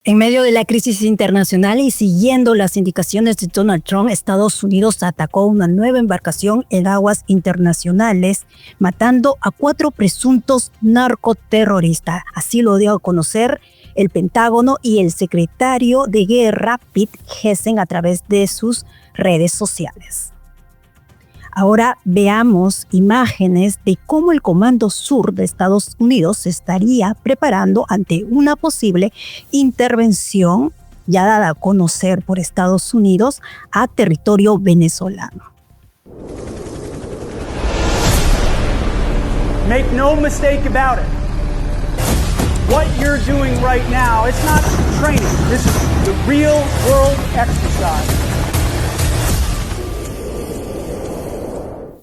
En medio de la crisis internacional y siguiendo las indicaciones de Donald Trump, Estados Unidos atacó una nueva embarcación en aguas internacionales, matando a 4 presuntos narcoterroristas. Así lo dio a conocer el Pentágono y el secretario de Guerra, Pete Hegseth, a través de sus redes sociales. Ahora veamos imágenes de cómo el Comando Sur de Estados Unidos se estaría preparando ante una posible intervención ya dada a conocer por Estados Unidos a territorio venezolano. Make no mistake about it. What you're doing right now, it's not training. This is the real world exercise.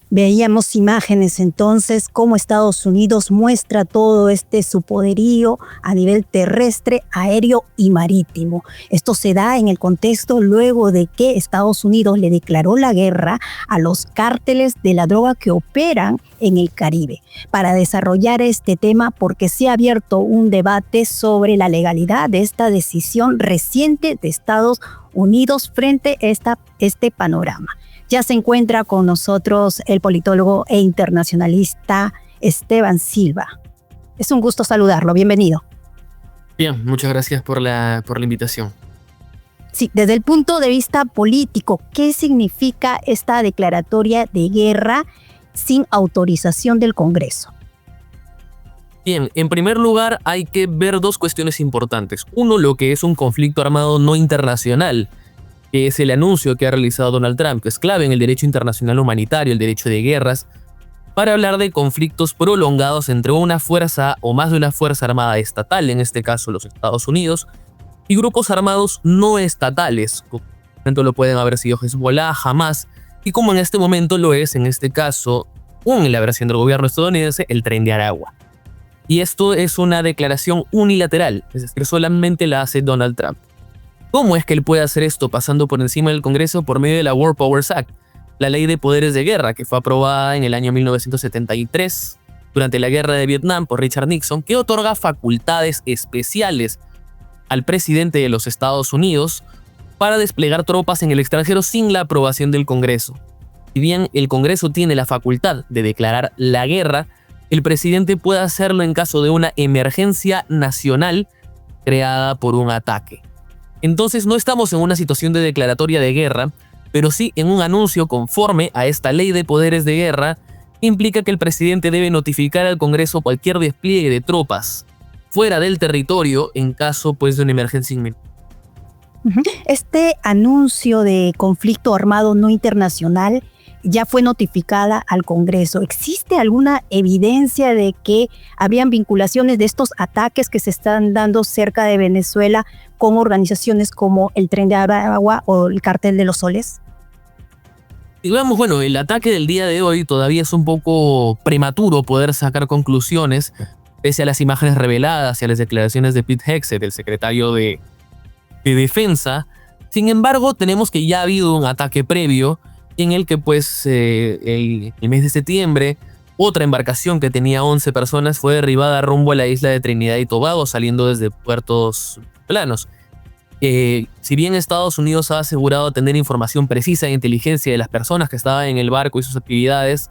Veíamos imágenes entonces cómo Estados Unidos muestra todo su poderío a nivel terrestre, aéreo y marítimo. Esto se da en el contexto luego de que Estados Unidos le declaró la guerra a los cárteles de la droga que operan en el Caribe. Para desarrollar este tema, porque se ha abierto un debate sobre la legalidad de esta decisión reciente de Estados Unidos frente a este panorama. Ya se encuentra con nosotros el politólogo e internacionalista Esteban Silva. Es un gusto saludarlo, bienvenido. Bien, muchas gracias por la invitación. Sí, desde el punto de vista político, ¿qué significa esta declaratoria de guerra sin autorización del Congreso? Bien, en primer lugar hay que ver 2 cuestiones importantes. Uno, lo que es un conflicto armado no internacional, que es el anuncio que ha realizado Donald Trump, que es clave en el derecho internacional humanitario, el derecho de guerras, para hablar de conflictos prolongados entre una fuerza o más de una fuerza armada estatal, en este caso los Estados Unidos, y grupos armados no estatales, como por ejemplo lo pueden haber sido Hezbollah, Hamas, y como en este momento lo es, en este caso, en la versión del gobierno estadounidense, el Tren de Aragua. Y esto es una declaración unilateral, es decir, solamente la hace Donald Trump. ¿Cómo es que él puede hacer esto pasando por encima del Congreso por medio de la War Powers Act, la ley de poderes de guerra que fue aprobada en el año 1973 durante la guerra de Vietnam por Richard Nixon, que otorga facultades especiales al presidente de los Estados Unidos para desplegar tropas en el extranjero sin la aprobación del Congreso? Si bien el Congreso tiene la facultad de declarar la guerra, el presidente puede hacerlo en caso de una emergencia nacional creada por un ataque. Entonces no estamos en una situación de declaratoria de guerra, pero sí en un anuncio conforme a esta ley de poderes de guerra, que implica que el presidente debe notificar al Congreso cualquier despliegue de tropas fuera del territorio en caso de una emergencia inminente. Este anuncio de conflicto armado no internacional ya fue notificada al Congreso. ¿Existe alguna evidencia de que habían vinculaciones de estos ataques que se están dando cerca de Venezuela con organizaciones como el Tren de Aragua o el Cártel de los Soles? Digamos, el ataque del día de hoy todavía es un poco prematuro poder sacar conclusiones, pese a las imágenes reveladas y a las declaraciones de Pete Hegseth, el secretario de Defensa. Sin embargo, tenemos que ya ha habido un ataque previo en el que el mes de septiembre otra embarcación que tenía 11 personas fue derribada rumbo a la isla de Trinidad y Tobago, saliendo desde puertos planos. Si bien Estados Unidos ha asegurado tener información precisa de inteligencia de las personas que estaban en el barco y sus actividades,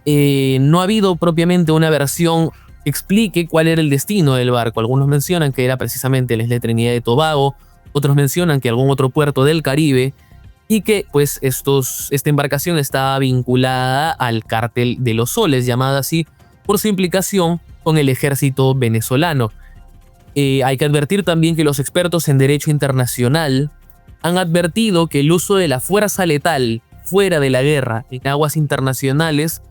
no ha habido propiamente una versión que explique cuál era el destino del barco. Algunos mencionan que era precisamente la isla de Trinidad y Tobago, otros mencionan que algún otro puerto del Caribe, y que esta embarcación estaba vinculada al Cártel de los Soles, llamada así por su implicación con el ejército venezolano. Hay que advertir también que los expertos en derecho internacional han advertido que el uso de la fuerza letal fuera de la guerra en aguas internacionales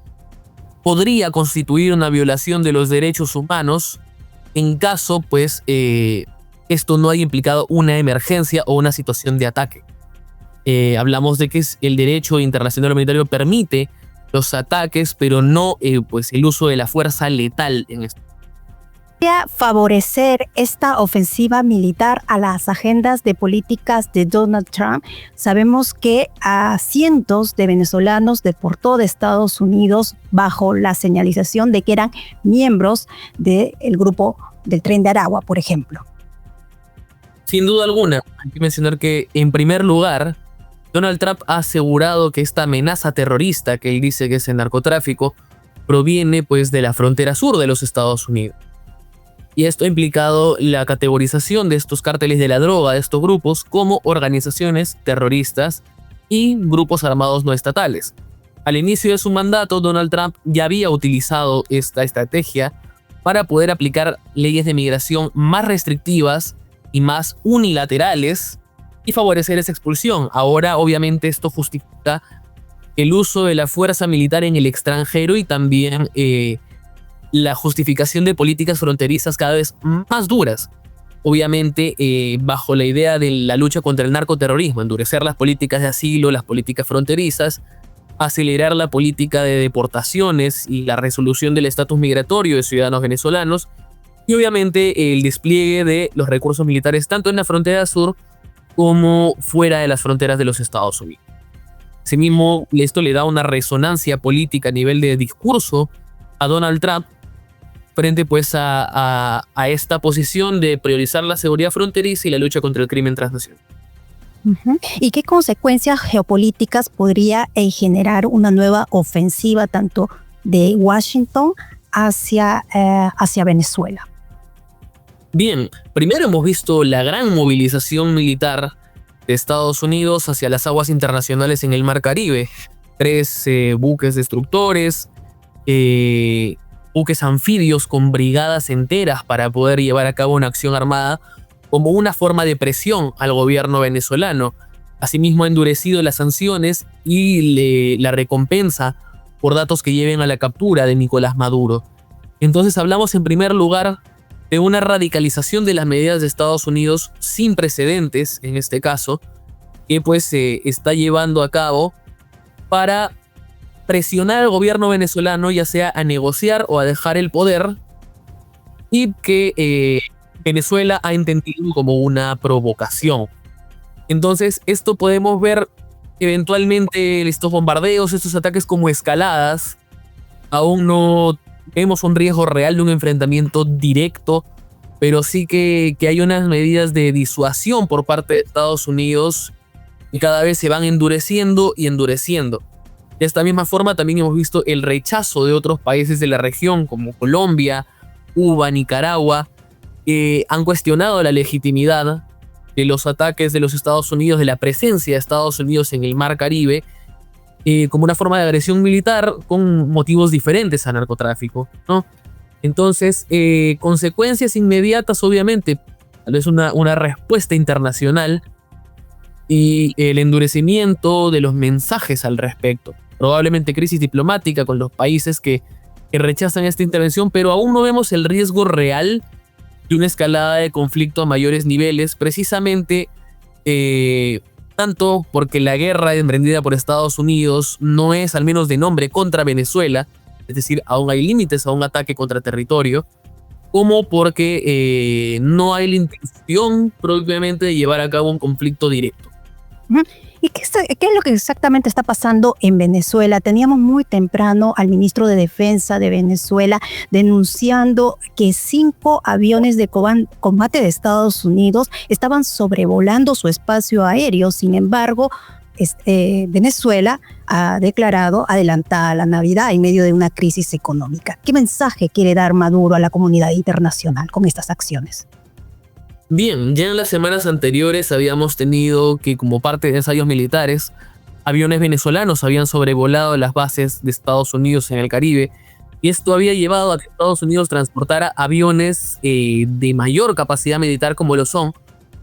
podría constituir una violación de los derechos humanos en caso esto no haya implicado una emergencia o una situación de ataque. Hablamos de que el derecho internacional humanitario permite los ataques, pero no el uso de la fuerza letal en esto. ¿Podría favorecer esta ofensiva militar a las agendas de políticas de Donald Trump? Sabemos que a cientos de venezolanos deportó de Estados Unidos bajo la señalización de que eran miembros del grupo del Tren de Aragua, por ejemplo. Sin duda alguna, hay que mencionar que, en primer lugar, Donald Trump ha asegurado que esta amenaza terrorista que él dice que es el narcotráfico proviene pues de la frontera sur de los Estados Unidos. Y esto ha implicado la categorización de estos cárteles de la droga, de estos grupos, como organizaciones terroristas y grupos armados no estatales. Al inicio de su mandato, Donald Trump ya había utilizado esta estrategia para poder aplicar leyes de migración más restrictivas y más unilaterales y favorecer esa expulsión. Ahora, obviamente, esto justifica el uso de la fuerza militar en el extranjero y también la justificación de políticas fronterizas cada vez más duras. Obviamente, bajo la idea de la lucha contra el narcoterrorismo, endurecer las políticas de asilo, las políticas fronterizas, acelerar la política de deportaciones y la resolución del estatus migratorio de ciudadanos venezolanos, y obviamente el despliegue de los recursos militares tanto en la frontera sur como fuera de las fronteras de los Estados Unidos. Asimismo, esto le da una resonancia política a nivel de discurso a Donald Trump frente pues a esta posición de priorizar la seguridad fronteriza y la lucha contra el crimen transnacional. ¿Y qué consecuencias geopolíticas podría generar una nueva ofensiva tanto de Washington hacia Venezuela? Bien, primero hemos visto la gran movilización militar de Estados Unidos hacia las aguas internacionales en el Mar Caribe. 3 buques destructores, buques anfibios con brigadas enteras para poder llevar a cabo una acción armada como una forma de presión al gobierno venezolano. Asimismo, ha endurecido las sanciones y la recompensa por datos que lleven a la captura de Nicolás Maduro. Entonces hablamos en primer lugar de una radicalización de las medidas de Estados Unidos sin precedentes, en este caso, que pues se está llevando a cabo para presionar al gobierno venezolano, ya sea a negociar o a dejar el poder, y que Venezuela ha entendido como una provocación. Entonces, esto podemos ver eventualmente estos bombardeos, estos ataques como escaladas. Aún no vemos un riesgo real de un enfrentamiento directo, pero sí que hay unas medidas de disuasión por parte de Estados Unidos y cada vez se van endureciendo y endureciendo. De esta misma forma también hemos visto el rechazo de otros países de la región como Colombia, Cuba, Nicaragua, que han cuestionado la legitimidad de los ataques de los Estados Unidos, de la presencia de Estados Unidos en el Mar Caribe, como una forma de agresión militar con motivos diferentes al narcotráfico, ¿no? Entonces, consecuencias inmediatas, obviamente, tal vez una respuesta internacional y el endurecimiento de los mensajes al respecto. Probablemente crisis diplomática con los países que rechazan esta intervención, pero aún no vemos el riesgo real de una escalada de conflicto a mayores niveles, precisamente tanto porque la guerra emprendida por Estados Unidos no es, al menos de nombre, contra Venezuela, es decir, aún hay límites a un ataque contra territorio, como porque no hay la intención propiamente de llevar a cabo un conflicto directo. ¿Y qué es lo que exactamente está pasando en Venezuela? Teníamos muy temprano al ministro de Defensa de Venezuela denunciando que 5 aviones de combate de Estados Unidos estaban sobrevolando su espacio aéreo. Sin embargo, Venezuela ha declarado adelantada la Navidad en medio de una crisis económica. ¿Qué mensaje quiere dar Maduro a la comunidad internacional con estas acciones? Bien, ya en las semanas anteriores habíamos tenido que, como parte de ensayos militares, aviones venezolanos habían sobrevolado las bases de Estados Unidos en el Caribe, y esto había llevado a que Estados Unidos transportara aviones de mayor capacidad militar como lo son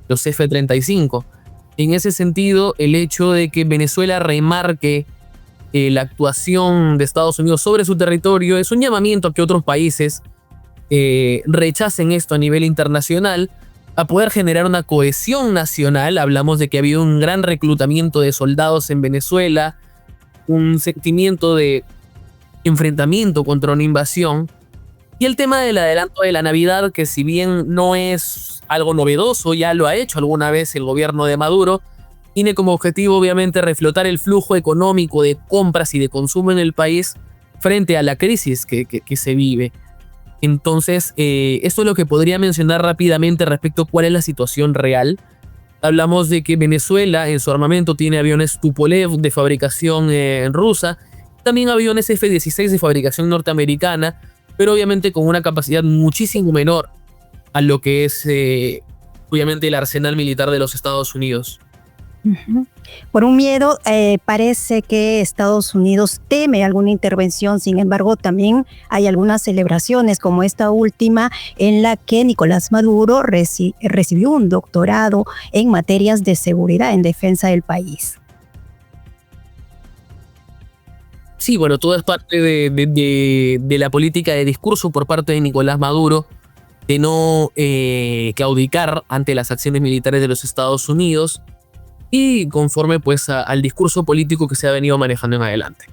los F-35. En ese sentido, el hecho de que Venezuela remarque la actuación de Estados Unidos sobre su territorio es un llamamiento a que otros países rechacen esto a nivel internacional, a poder generar una cohesión nacional. Hablamos de que ha habido un gran reclutamiento de soldados en Venezuela, un sentimiento de enfrentamiento contra una invasión, y el tema del adelanto de la Navidad, que si bien no es algo novedoso, ya lo ha hecho alguna vez el gobierno de Maduro, tiene como objetivo obviamente reflotar el flujo económico de compras y de consumo en el país frente a la crisis que se vive. Entonces, esto es lo que podría mencionar rápidamente respecto a cuál es la situación real. Hablamos de que Venezuela en su armamento tiene aviones Tupolev de fabricación rusa, también aviones F-16 de fabricación norteamericana, pero obviamente con una capacidad muchísimo menor a lo que es obviamente el arsenal militar de los Estados Unidos. Por un miedo, parece que Estados Unidos teme alguna intervención. Sin embargo, también hay algunas celebraciones como esta última en la que Nicolás Maduro recibió un doctorado en materias de seguridad en defensa del país. Sí, bueno, todo es parte de la política de discurso por parte de Nicolás Maduro de no claudicar ante las acciones militares de los Estados Unidos, y conforme pues al discurso político que se ha venido manejando en adelante.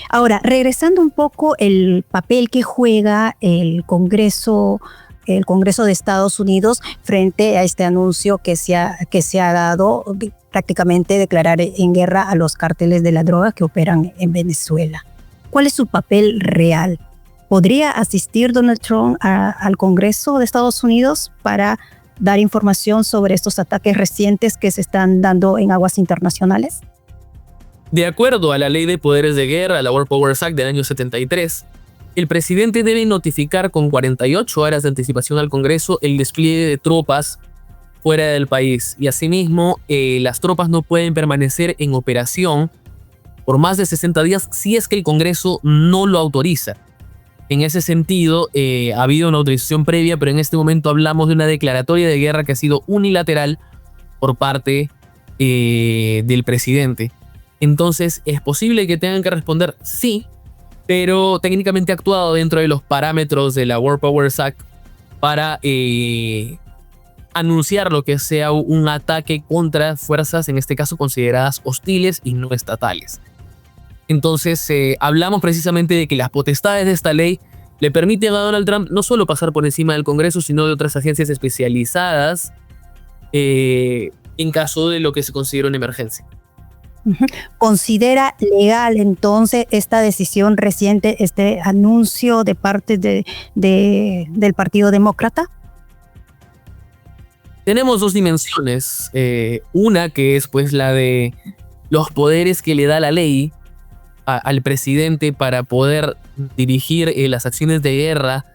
Ahora, regresando un poco el papel que juega el Congreso de Estados Unidos frente a este anuncio que se ha dado, prácticamente declarar en guerra a los cárteles de la droga que operan en Venezuela. ¿Cuál es su papel real? ¿Podría asistir Donald Trump al Congreso de Estados Unidos para dar información sobre estos ataques recientes que se están dando en aguas internacionales? De acuerdo a la Ley de Poderes de Guerra, la War Powers Act del año 73, el presidente debe notificar con 48 horas de anticipación al Congreso el despliegue de tropas fuera del país, y asimismo las tropas no pueden permanecer en operación por más de 60 días si es que el Congreso no lo autoriza. En ese sentido, ha habido una autorización previa, pero en este momento hablamos de una declaratoria de guerra que ha sido unilateral por parte del presidente. Entonces, ¿es posible que tengan que responder? Sí, pero técnicamente ha actuado dentro de los parámetros de la War Powers Act para anunciar lo que sea un ataque contra fuerzas, en este caso consideradas hostiles y no estatales. Entonces, hablamos precisamente de que las potestades de esta ley le permiten a Donald Trump no solo pasar por encima del Congreso, sino de otras agencias especializadas en caso de lo que se considera una emergencia. ¿Considera legal entonces esta decisión reciente, este anuncio de parte del Partido Demócrata? Tenemos dos dimensiones. Una que es pues la de los poderes que le da la ley al presidente para poder dirigir las acciones de guerra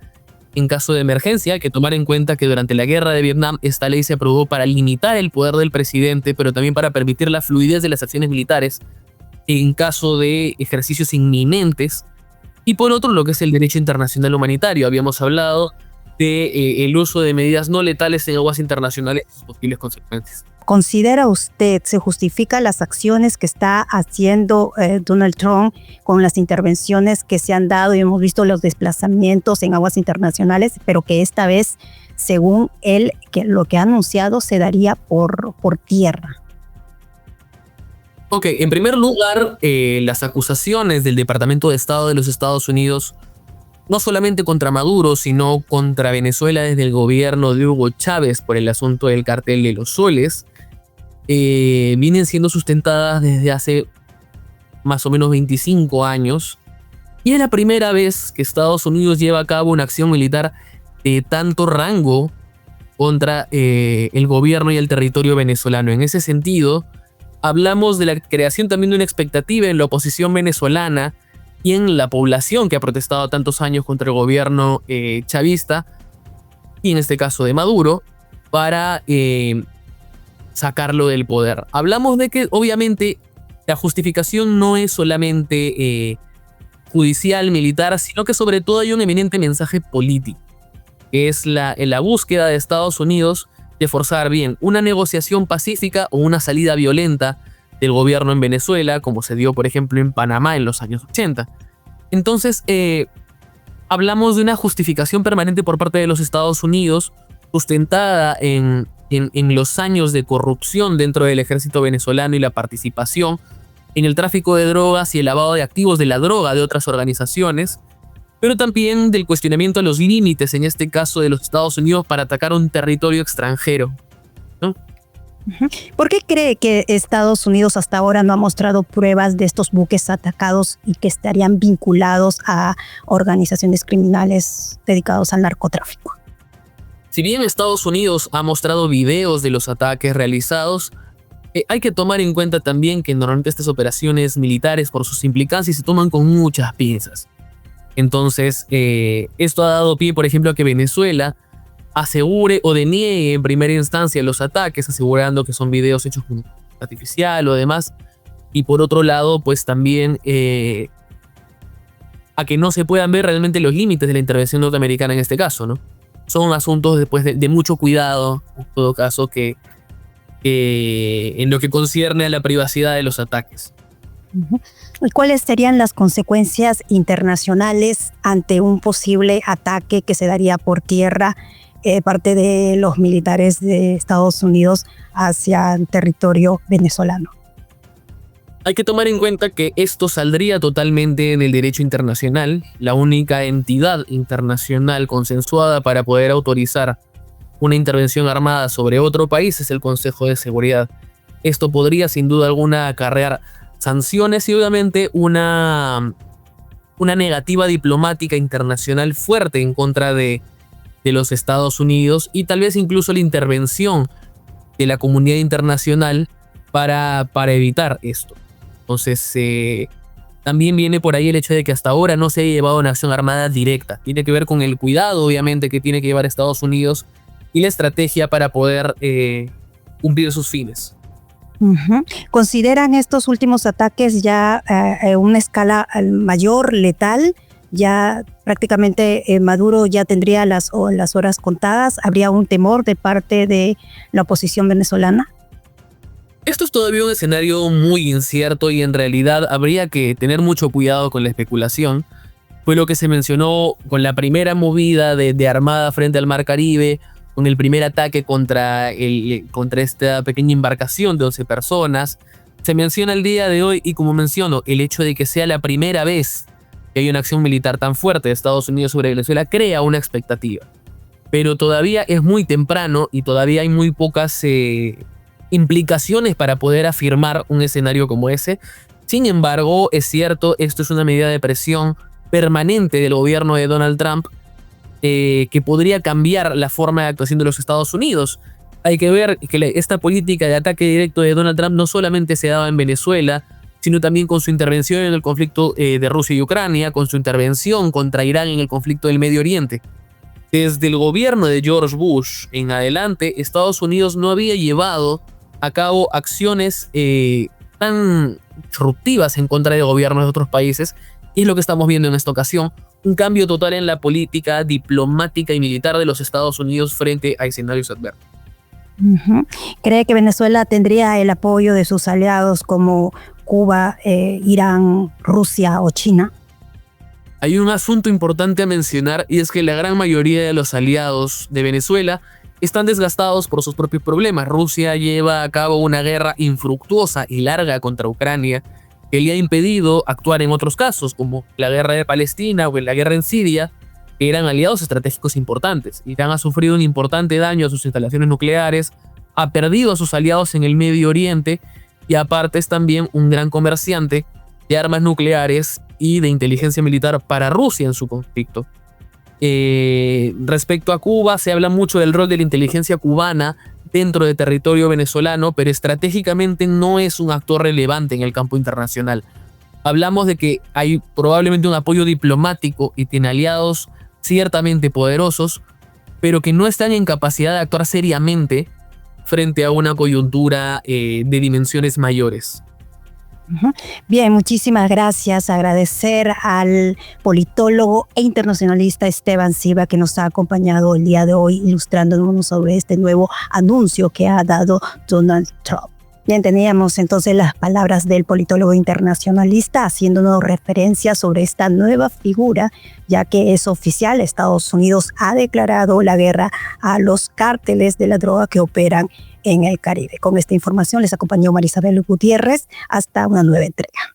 en caso de emergencia. Hay que tomar en cuenta que durante la guerra de Vietnam esta ley se aprobó para limitar el poder del presidente, pero también para permitir la fluidez de las acciones militares en caso de ejercicios inminentes. Y por otro, lo que es el derecho internacional humanitario. Habíamos hablado de el uso de medidas no letales en aguas internacionales y sus posibles consecuencias. ¿Considera usted, se justifica las acciones que está haciendo Donald Trump con las intervenciones que se han dado y hemos visto los desplazamientos en aguas internacionales, pero que esta vez, según él, que lo que ha anunciado se daría por tierra? Ok, en primer lugar, las acusaciones del Departamento de Estado de los Estados Unidos, no solamente contra Maduro, sino contra Venezuela desde el gobierno de Hugo Chávez por el asunto del cártel de los soles, vienen siendo sustentadas desde hace más o menos 25 años. Y es la primera vez que Estados Unidos lleva a cabo una acción militar de tanto rango contra el gobierno y el territorio venezolano. En ese sentido, hablamos de la creación también de una expectativa en la oposición venezolana y en la población que ha protestado tantos años contra el gobierno chavista, y en este caso de Maduro, para sacarlo del poder. Hablamos de que obviamente la justificación no es solamente judicial, militar, sino que sobre todo hay un eminente mensaje político, que es la búsqueda de Estados Unidos de forzar bien una negociación pacífica o una salida violenta del gobierno en Venezuela, como se dio por ejemplo en Panamá en los años 80. Entonces, hablamos de una justificación permanente por parte de los Estados Unidos, sustentada en los años de corrupción dentro del ejército venezolano y la participación en el tráfico de drogas y el lavado de activos de la droga de otras organizaciones, pero también del cuestionamiento a los límites, en este caso de los Estados Unidos, para atacar un territorio extranjero, ¿no? Ujú. ¿Por qué cree que Estados Unidos hasta ahora no ha mostrado pruebas de estos buques atacados y que estarían vinculados a organizaciones criminales dedicados al narcotráfico? Si bien Estados Unidos ha mostrado videos de los ataques realizados, hay que tomar en cuenta también que normalmente estas operaciones militares, por sus implicancias, se toman con muchas pinzas. Entonces, esto ha dado pie, por ejemplo, a que Venezuela asegure o deniegue en primera instancia los ataques, asegurando que son videos hechos con artificial o demás. Y por otro lado, pues también a que no se puedan ver realmente los límites de la intervención norteamericana en este caso, ¿no? Son asuntos después de mucho cuidado, en todo caso, que en lo que concierne a la privacidad de los ataques. Ujú. ¿Y cuáles serían las consecuencias internacionales ante un posible ataque que se daría por tierra parte de los militares de Estados Unidos hacia el territorio venezolano? Hay que tomar en cuenta que esto saldría totalmente del derecho internacional. La única entidad internacional consensuada para poder autorizar una intervención armada sobre otro país es el Consejo de Seguridad. Esto podría sin duda alguna acarrear sanciones y obviamente una negativa diplomática internacional fuerte en contra de los Estados Unidos y tal vez incluso la intervención de la comunidad internacional para evitar esto. Entonces, también viene por ahí el hecho de que hasta ahora no se haya llevado una acción armada directa. Tiene que ver con el cuidado, obviamente, que tiene que llevar Estados Unidos y la estrategia para poder cumplir sus fines. Ujú. ¿Consideran estos últimos ataques ya una escala mayor, letal? Ya prácticamente Maduro ya tendría las horas contadas. ¿Habría un temor de parte de la oposición venezolana? Esto es todavía un escenario muy incierto y en realidad habría que tener mucho cuidado con la especulación. Fue lo que se mencionó con la primera movida de Armada frente al Mar Caribe, con el primer ataque contra esta pequeña embarcación de 11 personas. Se menciona el día de hoy y como menciono, el hecho de que sea la primera vez que hay una acción militar tan fuerte de Estados Unidos sobre Venezuela crea una expectativa. Pero todavía es muy temprano y todavía hay muy pocas implicaciones para poder afirmar un escenario como ese. Sin embargo, es cierto, esto es una medida de presión permanente del gobierno de Donald Trump que podría cambiar la forma de actuación de los Estados Unidos. Hay que ver que esta política de ataque directo de Donald Trump no solamente se daba en Venezuela, sino también con su intervención en el conflicto de Rusia y Ucrania, con su intervención contra Irán en el conflicto del Medio Oriente. Desde el gobierno de George Bush en adelante, Estados Unidos no había llevado a cabo acciones tan disruptivas en contra de gobiernos de otros países, y es lo que estamos viendo en esta ocasión, un cambio total en la política diplomática y militar de los Estados Unidos frente a escenarios adversos. Ujú. ¿Cree que Venezuela tendría el apoyo de sus aliados como Cuba, Irán, Rusia o China? Hay un asunto importante a mencionar y es que la gran mayoría de los aliados de Venezuela están desgastados por sus propios problemas. Rusia lleva a cabo una guerra infructuosa y larga contra Ucrania que le ha impedido actuar en otros casos, como la guerra de Palestina o la guerra en Siria, que eran aliados estratégicos importantes. Irán ha sufrido un importante daño a sus instalaciones nucleares, ha perdido a sus aliados en el Medio Oriente y aparte es también un gran comerciante de armas nucleares y de inteligencia militar para Rusia en su conflicto. Respecto a Cuba, se habla mucho del rol de la inteligencia cubana dentro de territorio venezolano, pero estratégicamente no es un actor relevante en el campo internacional. Hablamos de que hay probablemente un apoyo diplomático y tiene aliados ciertamente poderosos, pero que no están en capacidad de actuar seriamente frente a una coyuntura de dimensiones mayores. Bien, muchísimas gracias. Agradecer al politólogo e internacionalista Esteban Silva que nos ha acompañado el día de hoy ilustrándonos sobre este nuevo anuncio que ha dado Donald Trump. Bien, teníamos entonces las palabras del politólogo internacionalista haciéndonos referencia sobre esta nueva figura, ya que es oficial, Estados Unidos ha declarado la guerra a los cárteles de la droga que operan en el Caribe. Con esta información les acompañó Marisabel Gutiérrez. Hasta una nueva entrega.